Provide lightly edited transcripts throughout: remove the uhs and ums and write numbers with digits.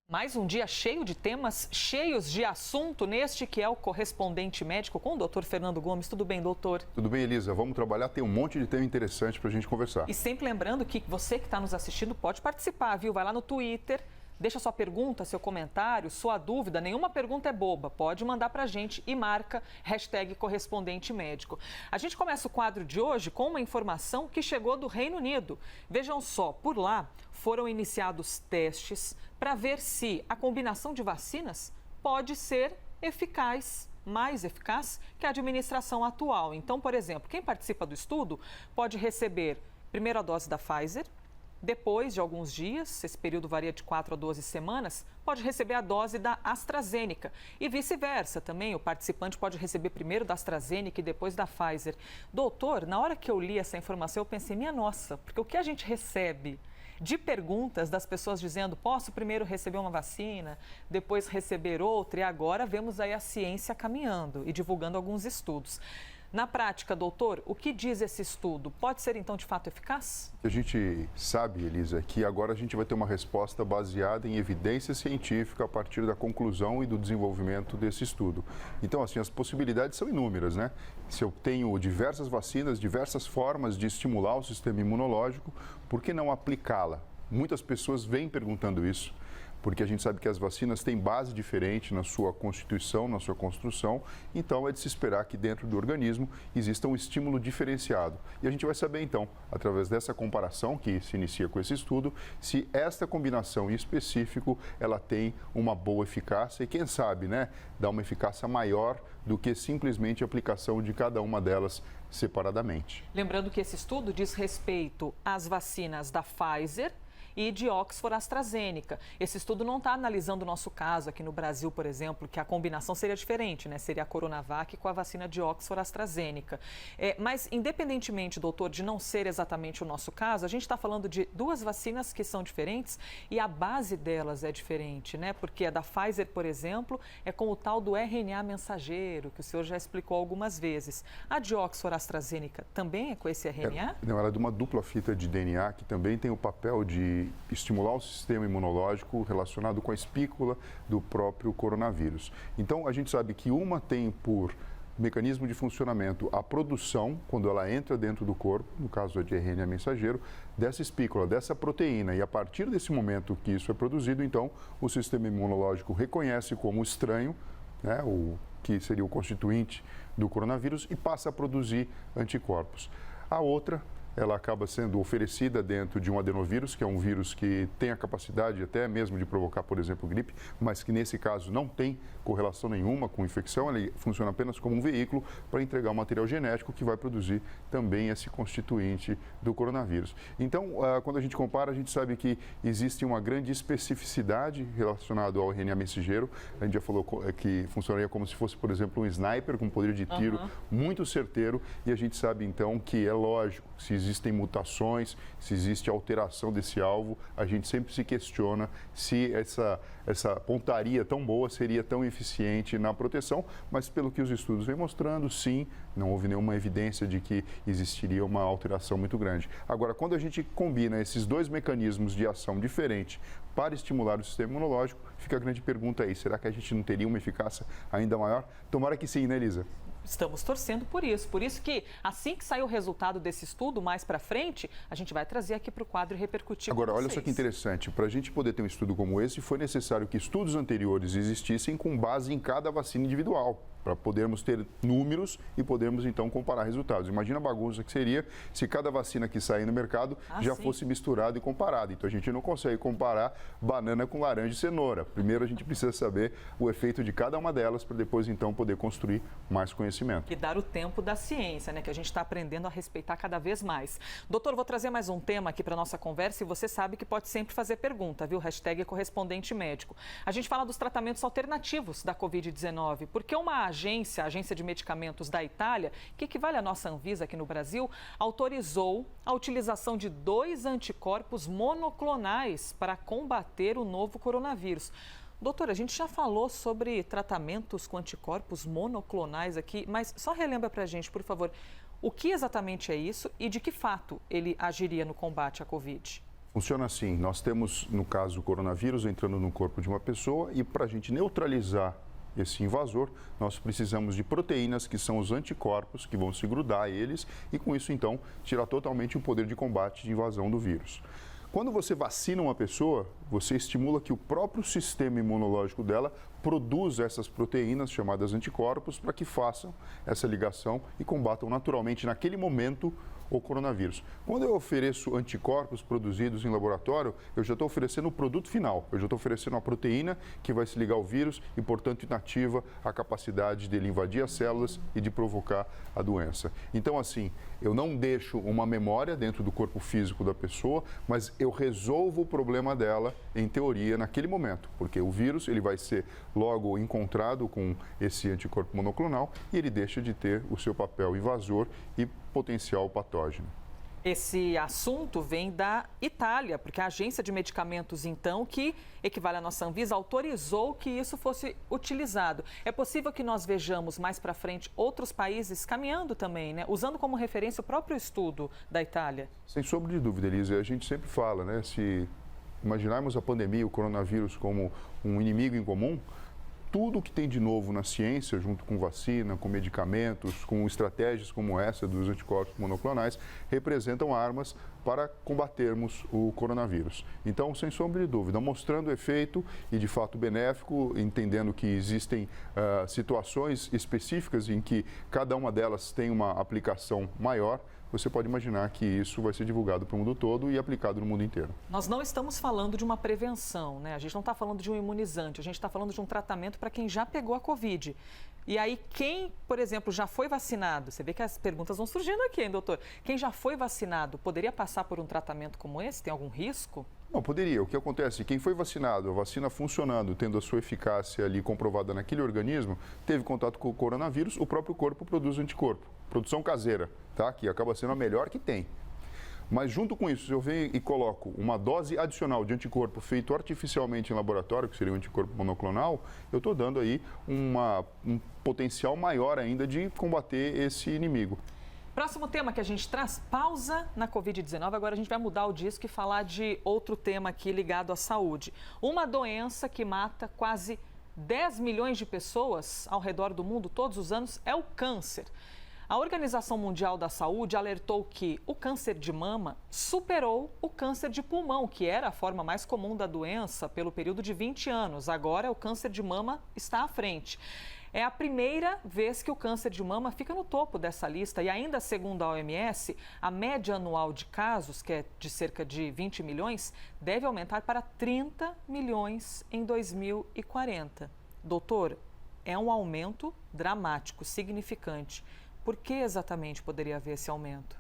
Mais um dia cheio de temas, cheios de assunto, neste que é o correspondente médico com o doutor Fernando Gomes. Tudo bem, doutor? Tudo bem, Elisa. Vamos trabalhar, tem um monte de tema interessante para a gente conversar. E sempre lembrando que você que está nos assistindo pode participar, viu? Vai lá no Twitter, deixa sua pergunta, seu comentário, sua dúvida. Nenhuma pergunta é boba, pode mandar para a gente e marca #correspondente médico. A gente começa o quadro de hoje com uma informação que chegou do Reino Unido. Vejam só, por lá foram iniciados testes para ver se a combinação de vacinas pode ser eficaz, mais eficaz que a administração atual. Então, por exemplo, quem participa do estudo pode receber primeiro a dose da Pfizer, depois de alguns dias, esse período varia de 4 a 12 semanas, pode receber a dose da AstraZeneca e vice-versa também. O participante pode receber primeiro da AstraZeneca e depois da Pfizer. Doutor, na hora que eu li essa informação, eu pensei, minha nossa, porque o que a gente recebe de perguntas das pessoas dizendo, posso primeiro receber uma vacina, depois receber outra, e agora vemos aí a ciência caminhando e divulgando alguns estudos. Na prática, doutor, o que diz esse estudo? Pode ser, então, de fato eficaz? A gente sabe, Elisa, que agora a gente vai ter uma resposta baseada em evidência científica a partir da conclusão e do desenvolvimento desse estudo. Então, assim, as possibilidades são inúmeras, né? Se eu tenho diversas vacinas, diversas formas de estimular o sistema imunológico, por que não aplicá-la? Muitas pessoas vêm perguntando isso, porque a gente sabe que as vacinas têm base diferente na sua constituição, na sua construção, então é de se esperar que dentro do organismo exista um estímulo diferenciado. E a gente vai saber então, através dessa comparação que se inicia com esse estudo, se esta combinação em específico, ela tem uma boa eficácia e quem sabe, né, dá uma eficácia maior do que simplesmente a aplicação de cada uma delas separadamente. Lembrando que esse estudo diz respeito às vacinas da Pfizer e de Oxford AstraZeneca. Esse estudo não está analisando o nosso caso aqui no Brasil, por exemplo, que a combinação seria diferente, né? Seria a Coronavac com a vacina de Oxford AstraZeneca. Mas, independentemente, doutor, de não ser exatamente o nosso caso, a gente está falando de duas vacinas que são diferentes e a base delas é diferente, né? Porque a da Pfizer, por exemplo, é com o tal do RNA mensageiro, que o senhor já explicou algumas vezes. A de Oxford AstraZeneca também é com esse RNA? Não, ela é de uma dupla fita de DNA que também tem o papel de estimular o sistema imunológico relacionado com a espícula do próprio coronavírus. Então, a gente sabe que uma tem por mecanismo de funcionamento a produção, quando ela entra dentro do corpo, no caso de RNA mensageiro, dessa espícula, dessa proteína. E a partir desse momento que isso é produzido, então, o sistema imunológico reconhece como estranho, né, o que seria o constituinte do coronavírus, e passa a produzir anticorpos. A outra, ela acaba sendo oferecida dentro de um adenovírus, que é um vírus que tem a capacidade até mesmo de provocar, por exemplo, gripe, mas que nesse caso não tem correlação nenhuma com infecção, ele funciona apenas como um veículo para entregar um material genético que vai produzir também esse constituinte do coronavírus. Então, quando a gente compara, a gente sabe que existe uma grande especificidade relacionada ao RNA mensageiro. A gente já falou que funcionaria como se fosse, por exemplo, um sniper com poder de tiro muito certeiro, e a gente sabe então que é lógico, se existem mutações, se existe alteração desse alvo, a gente sempre se questiona se essa pontaria tão boa seria tão eficiente na proteção, mas pelo que os estudos vêm mostrando, sim, não houve nenhuma evidência de que existiria uma alteração muito grande. Agora, quando a gente combina esses dois mecanismos de ação diferentes para estimular o sistema imunológico, fica a grande pergunta aí, será que a gente não teria uma eficácia ainda maior? Tomara que sim, né, Elisa? Estamos torcendo por isso que assim que sair o resultado desse estudo, mais para frente, a gente vai trazer aqui para o quadro e repercutir Agora, com olha vocês. só que interessante, para a gente poder ter um estudo como esse, foi necessário que estudos anteriores existissem com base em cada vacina individual, para podermos ter números e podermos então comparar resultados. Imagina a bagunça que seria se cada vacina que sair no mercado já fosse misturada e comparada. Então a gente não consegue comparar banana com laranja e cenoura. Primeiro a gente precisa saber o efeito de cada uma delas para depois então poder construir mais conhecimento. E dar o tempo da ciência, né, que a gente está aprendendo a respeitar cada vez mais. Doutor, vou trazer mais um tema aqui para a nossa conversa e você sabe que pode sempre fazer pergunta, viu? #correspondente médico. A gente fala dos tratamentos alternativos da Covid-19, porque uma a Agência de Medicamentos da Itália, que equivale à nossa Anvisa aqui no Brasil, autorizou a utilização de 2 anticorpos monoclonais para combater o novo coronavírus. Doutora, a gente já falou sobre tratamentos com anticorpos monoclonais aqui, mas só relembra para a gente, por favor, o que exatamente é isso e de que fato ele agiria no combate à Covid? Funciona assim, nós temos, no caso, o coronavírus entrando no corpo de uma pessoa e para a gente neutralizar esse invasor, nós precisamos de proteínas que são os anticorpos que vão se grudar a eles e com isso, então, tirar totalmente o poder de combate de invasão do vírus. Quando você vacina uma pessoa, você estimula que o próprio sistema imunológico dela produza essas proteínas chamadas anticorpos para que façam essa ligação e combatam naturalmente naquele momento o coronavírus. Quando eu ofereço anticorpos produzidos em laboratório, eu já estou oferecendo o produto final, eu já estou oferecendo uma proteína que vai se ligar ao vírus e, portanto, inativa a capacidade dele invadir as células e de provocar a doença. Então, assim, eu não deixo uma memória dentro do corpo físico da pessoa, mas eu resolvo o problema dela, em teoria, naquele momento, porque o vírus ele vai ser logo encontrado com esse anticorpo monoclonal e ele deixa de ter o seu papel invasor e potencial patógeno. Esse assunto vem da Itália, porque a Agência de Medicamentos, então, que equivale à nossa Anvisa, autorizou que isso fosse utilizado. É possível que nós vejamos mais para frente outros países caminhando também, né? Usando como referência o próprio estudo da Itália? Sem sombra de dúvida, Elisa, a gente sempre fala, né? Se imaginarmos a pandemia, o coronavírus como um inimigo em comum, tudo que tem de novo na ciência, junto com vacina, com medicamentos, com estratégias como essa dos anticorpos monoclonais, representam armas para combatermos o coronavírus. Então, sem sombra de dúvida, mostrando o efeito e de fato benéfico, entendendo que existem situações específicas em que cada uma delas tem uma aplicação maior, você pode imaginar que isso vai ser divulgado para o mundo todo e aplicado no mundo inteiro. Nós não estamos falando de uma prevenção, né? A gente não está falando de um imunizante, a gente está falando de um tratamento para quem já pegou a Covid. E aí, quem, por exemplo, já foi vacinado, você vê que as perguntas vão surgindo aqui, hein, doutor? Quem já foi vacinado poderia passar por um tratamento como esse? Tem algum risco? Não, poderia. O que acontece? Quem foi vacinado, a vacina funcionando, tendo a sua eficácia ali comprovada naquele organismo, teve contato com o coronavírus, o próprio corpo produz anticorpo. Produção caseira, tá? Que acaba sendo a melhor que tem. Mas junto com isso, se eu venho e coloco uma dose adicional de anticorpo feito artificialmente em laboratório, que seria um anticorpo monoclonal, eu estou dando aí um potencial maior ainda de combater esse inimigo. Próximo tema que a gente traz, pausa na Covid-19. Agora a gente vai mudar o disco e falar de outro tema aqui ligado à saúde. Uma doença que mata quase 10 milhões de pessoas ao redor do mundo todos os anos é o câncer. A Organização Mundial da Saúde alertou que o câncer de mama superou o câncer de pulmão, que era a forma mais comum da doença pelo período de 20 anos. Agora, o câncer de mama está à frente. É a primeira vez que o câncer de mama fica no topo dessa lista e ainda segundo a OMS, a média anual de casos, que é de cerca de 20 milhões, deve aumentar para 30 milhões em 2040. Doutor, é um aumento dramático, significante. Por que exatamente poderia haver esse aumento?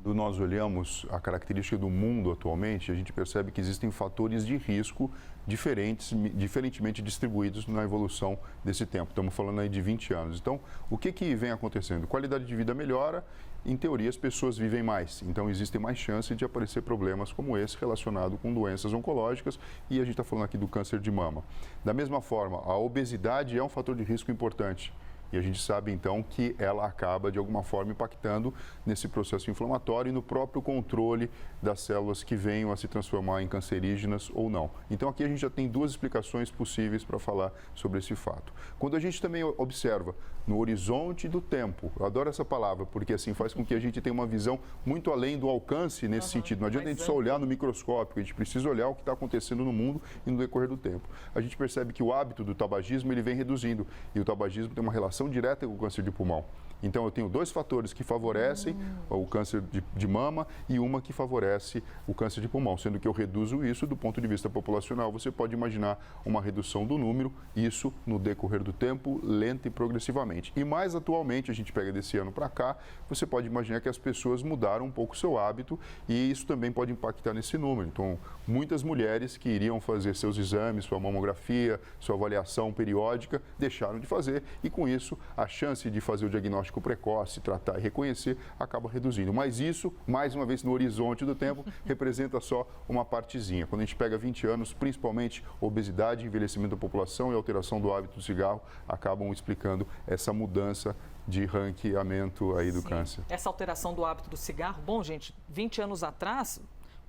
Quando nós olhamos a característica do mundo atualmente, a gente percebe que existem fatores de risco diferentemente distribuídos na evolução desse tempo. Estamos falando aí de 20 anos. Então, o que vem acontecendo? Qualidade de vida melhora, em teoria as pessoas vivem mais. Então, existe mais chance de aparecer problemas como esse relacionado com doenças oncológicas e a gente está falando aqui do câncer de mama. Da mesma forma, a obesidade é um fator de risco importante. E a gente sabe, então, que ela acaba, de alguma forma, impactando nesse processo inflamatório e no próprio controle das células que venham a se transformar em cancerígenas ou não. Então, aqui a gente já tem duas explicações possíveis para falar sobre esse fato. Quando a gente também observa no horizonte do tempo, eu adoro essa palavra, porque assim faz com que a gente tenha uma visão muito além do alcance nesse sentido. Não adianta a gente só olhar no microscópio, a gente precisa olhar o que está acontecendo no mundo e no decorrer do tempo. A gente percebe que o hábito do tabagismo ele vem reduzindo e o tabagismo tem uma relação direta com o câncer de pulmão. Então, eu tenho dois fatores que favorecem o câncer de mama e uma que favorece o câncer de pulmão, sendo que eu reduzo isso do ponto de vista populacional. Você pode imaginar uma redução do número, isso no decorrer do tempo, lenta e progressivamente. E mais atualmente, a gente pega desse ano para cá, você pode imaginar que as pessoas mudaram um pouco o seu hábito e isso também pode impactar nesse número. Então, muitas mulheres que iriam fazer seus exames, sua mamografia, sua avaliação periódica, deixaram de fazer e com isso a chance de fazer o diagnóstico precoce, tratar e reconhecer, acaba reduzindo. Mas isso, mais uma vez, no horizonte do tempo, representa só uma partezinha. Quando a gente pega 20 anos, principalmente obesidade, envelhecimento da população e alteração do hábito do cigarro, acabam explicando essa mudança de ranqueamento aí do câncer. Essa alteração do hábito do cigarro, bom, gente, 20 anos atrás,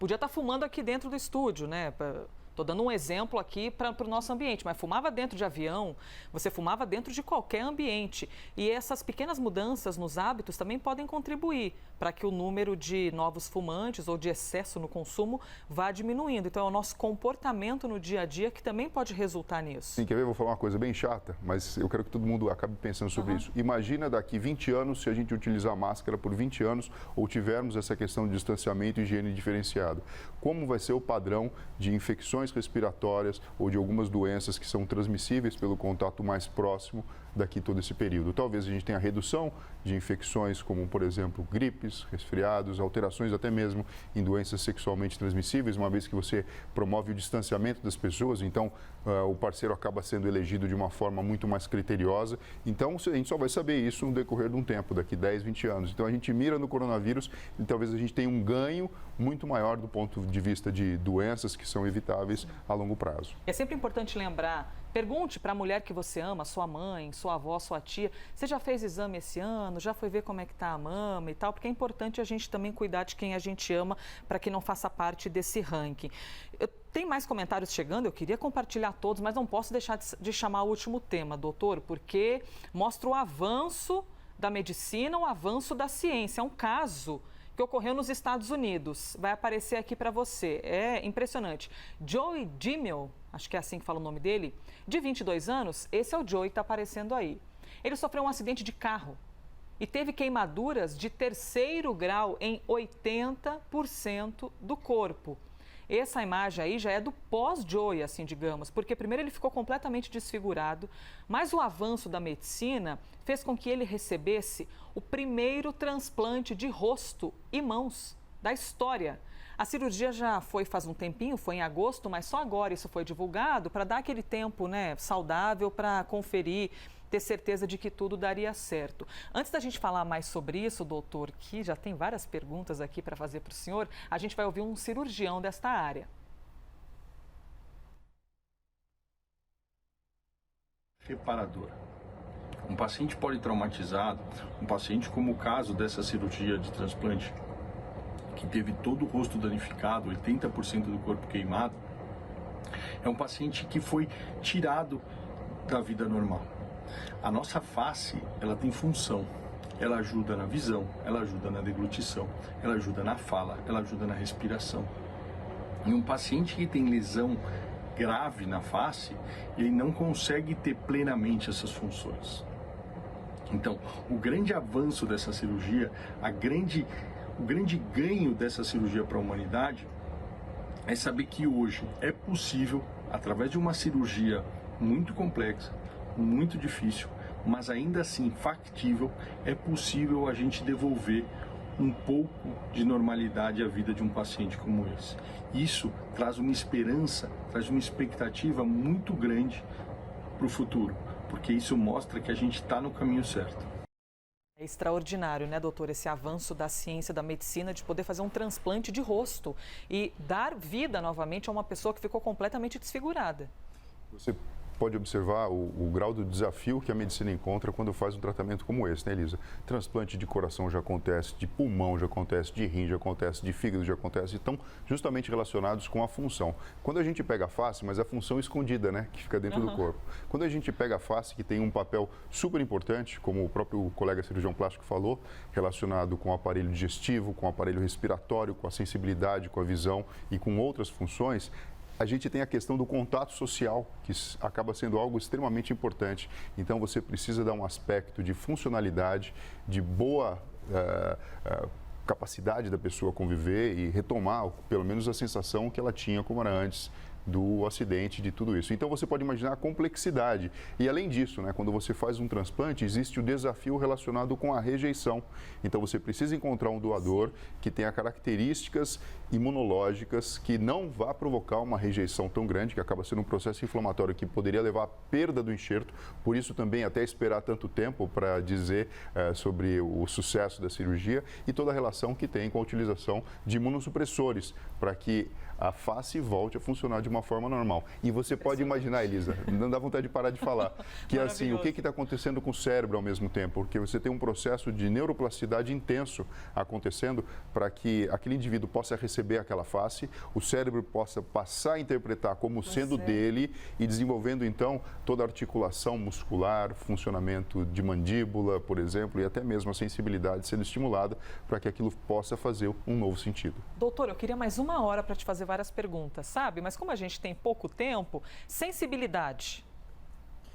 Podia estar fumando aqui dentro do estúdio, né? Estou dando um exemplo aqui para o nosso ambiente, mas fumava dentro de avião, você fumava dentro de qualquer ambiente. E essas pequenas mudanças nos hábitos também podem contribuir para que o número de novos fumantes ou de excesso no consumo vá diminuindo. Então, é o nosso comportamento no dia a dia que também pode resultar nisso. Sim, quer ver? Vou falar uma coisa bem chata, mas eu quero que todo mundo acabe pensando sobre isso. Imagina daqui 20 anos se a gente utilizar máscara por 20 anos ou tivermos essa questão de distanciamento e higiene diferenciado. Como vai ser o padrão de infecções respiratórias ou de algumas doenças que são transmissíveis pelo contato mais próximo daqui todo esse período? Talvez a gente tenha redução de infecções como, por exemplo, gripes, resfriados, alterações até mesmo em doenças sexualmente transmissíveis, uma vez que você promove o distanciamento das pessoas, então o parceiro acaba sendo elegido de uma forma muito mais criteriosa. Então, a gente só vai saber isso no decorrer de um tempo, daqui 10, 20 anos. Então, a gente mira no coronavírus e talvez a gente tenha um ganho muito maior do ponto de vista de doenças que são evitáveis a longo prazo. É sempre importante lembrar, pergunte para a mulher que você ama, sua mãe, sua avó, sua tia, você já fez exame esse ano, já foi ver como é que está a mama e tal, porque é importante a gente também cuidar de quem a gente ama para que não faça parte desse ranking. Tem mais comentários chegando, eu queria compartilhar todos, mas não posso deixar de chamar o último tema, doutor, porque mostra o avanço da medicina, o avanço da ciência. É um caso que ocorreu nos Estados Unidos. Vai aparecer aqui para você. É impressionante. Joey Dimmel, acho que é assim que fala o nome dele, de 22 anos, esse é o Joey que está aparecendo aí. Ele sofreu um acidente de carro e teve queimaduras de 3º grau em 80% do corpo. Essa imagem aí já é do pós-Joey, assim, digamos, porque primeiro ele ficou completamente desfigurado, mas o avanço da medicina fez com que ele recebesse o primeiro transplante de rosto e mãos da história. A cirurgia já foi faz um tempinho, foi em agosto, mas só agora isso foi divulgado para dar aquele tempo, né, saudável para conferir, ter certeza de que tudo daria certo. Antes da gente falar mais sobre isso, doutor, que já tem várias perguntas aqui para fazer para o senhor, a gente vai ouvir um cirurgião desta área. Reparador. Um paciente politraumatizado, um paciente como o caso dessa cirurgia de transplante, que teve todo o rosto danificado, 80% do corpo queimado, é um paciente que foi tirado da vida normal. A nossa face, ela tem função, ela ajuda na visão, ela ajuda na deglutição, ela ajuda na fala, ela ajuda na respiração. E um paciente que tem lesão grave na face, ele não consegue ter plenamente essas funções. Então, o grande avanço dessa cirurgia, o grande ganho dessa cirurgia para a humanidade é saber que hoje é possível, através de uma cirurgia muito complexa, muito difícil, mas ainda assim factível, é possível a gente devolver um pouco de normalidade à vida de um paciente como esse. Isso traz uma esperança, traz uma expectativa muito grande para o futuro, porque isso mostra que a gente está no caminho certo. É extraordinário, né, doutor, esse avanço da ciência, da medicina, de poder fazer um transplante de rosto e dar vida novamente a uma pessoa que ficou completamente desfigurada. Você pode observar o grau do desafio que a medicina encontra quando faz um tratamento como esse, né, Elisa? Transplante de coração já acontece, de pulmão já acontece, de rim já acontece, de fígado já acontece, estão justamente relacionados com a função. Quando a gente pega a face, mas a função escondida, né, que fica dentro do corpo. Quando a gente pega a face, que tem um papel super importante, como o próprio colega cirurgião plástico falou, relacionado com o aparelho digestivo, com o aparelho respiratório, com a sensibilidade, com a visão e com outras funções, a gente tem a questão do contato social, que acaba sendo algo extremamente importante. Então, você precisa dar um aspecto de funcionalidade, de boa capacidade da pessoa conviver e retomar, pelo menos, a sensação que ela tinha como era antes do acidente, de tudo isso. Então, você pode imaginar a complexidade. E, além disso, né, quando você faz um transplante, existe o desafio relacionado com a rejeição. Então, você precisa encontrar um doador que tenha características imunológicas que não vá provocar uma rejeição tão grande, que acaba sendo um processo inflamatório que poderia levar à perda do enxerto. Por isso, também, até esperar tanto tempo para dizer sobre o sucesso da cirurgia e toda a relação que tem com a utilização de imunossupressores, para que a face volte a funcionar de uma forma normal. E você pode imaginar, Elisa, não dá vontade de parar de falar, que assim, o que está acontecendo com o cérebro ao mesmo tempo? Porque você tem um processo de neuroplasticidade intenso acontecendo para que aquele indivíduo possa receber aquela face, o cérebro possa passar a interpretar como sendo dele e desenvolvendo então toda a articulação muscular, funcionamento de mandíbula, por exemplo, e até mesmo a sensibilidade sendo estimulada para que aquilo possa fazer um novo sentido. Doutor, eu queria mais uma hora para te fazer várias perguntas, sabe? Mas como a gente tem pouco tempo, sensibilidade.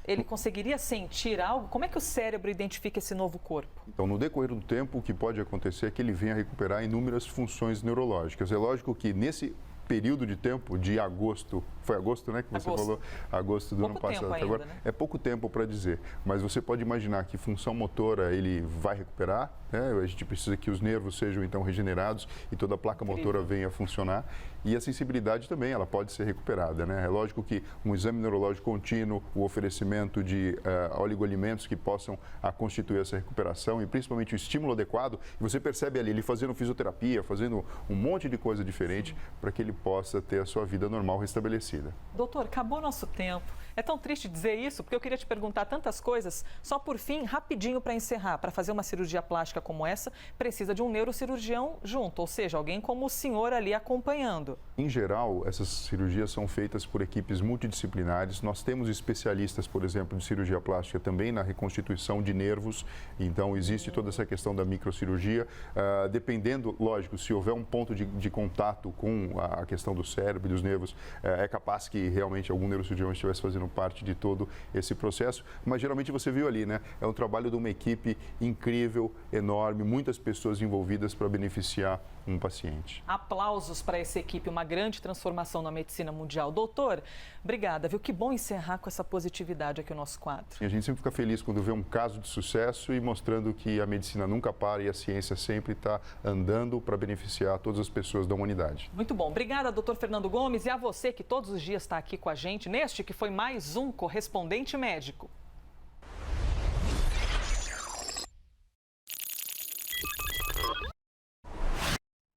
Ele conseguiria sentir algo? Como é que o cérebro identifica esse novo corpo? Então, no decorrer do tempo, o que pode acontecer é que ele venha a recuperar inúmeras funções neurológicas. É lógico que nesse período de tempo, de agosto, foi agosto, né, que você falou? Agosto do ano passado. Ainda, agora, né? é pouco tempo para dizer, mas você pode imaginar que função motora ele vai recuperar, né? A gente precisa que os nervos sejam então regenerados e toda a placa motora venha a funcionar. E a sensibilidade também, ela pode ser recuperada, né? É lógico que um exame neurológico contínuo, o oferecimento de oligoalimentos que possam constituir essa recuperação e principalmente o estímulo adequado, e você percebe ali, ele fazendo fisioterapia, fazendo um monte de coisa diferente para que ele possa ter a sua vida normal restabelecida. Doutor, acabou nosso tempo. É tão triste dizer isso, porque eu queria te perguntar tantas coisas. Só por fim, rapidinho para encerrar, para fazer uma cirurgia plástica como essa, precisa de um neurocirurgião junto, ou seja, alguém como o senhor ali acompanhando. Em geral, essas cirurgias são feitas por equipes multidisciplinares. Nós temos especialistas, por exemplo, de cirurgia plástica também na reconstituição de nervos. Então, existe toda essa questão da microcirurgia. Dependendo, lógico, se houver um ponto de contato com a questão do cérebro e dos nervos, é capaz que realmente algum neurocirurgião estivesse fazendo parte de todo esse processo. Mas, geralmente, você viu ali, né? É um trabalho de uma equipe incrível, enorme, muitas pessoas envolvidas para beneficiar um paciente. Aplausos para essa equipe, uma grande transformação na medicina mundial. Doutor, obrigada, viu? Que bom encerrar com essa positividade aqui o nosso quadro. E a gente sempre fica feliz quando vê um caso de sucesso e mostrando que a medicina nunca para e a ciência sempre está andando para beneficiar todas as pessoas da humanidade. Muito bom. Obrigada, doutor Fernando Gomes, e a você que todos os dias está aqui com a gente neste que foi mais um Correspondente Médico.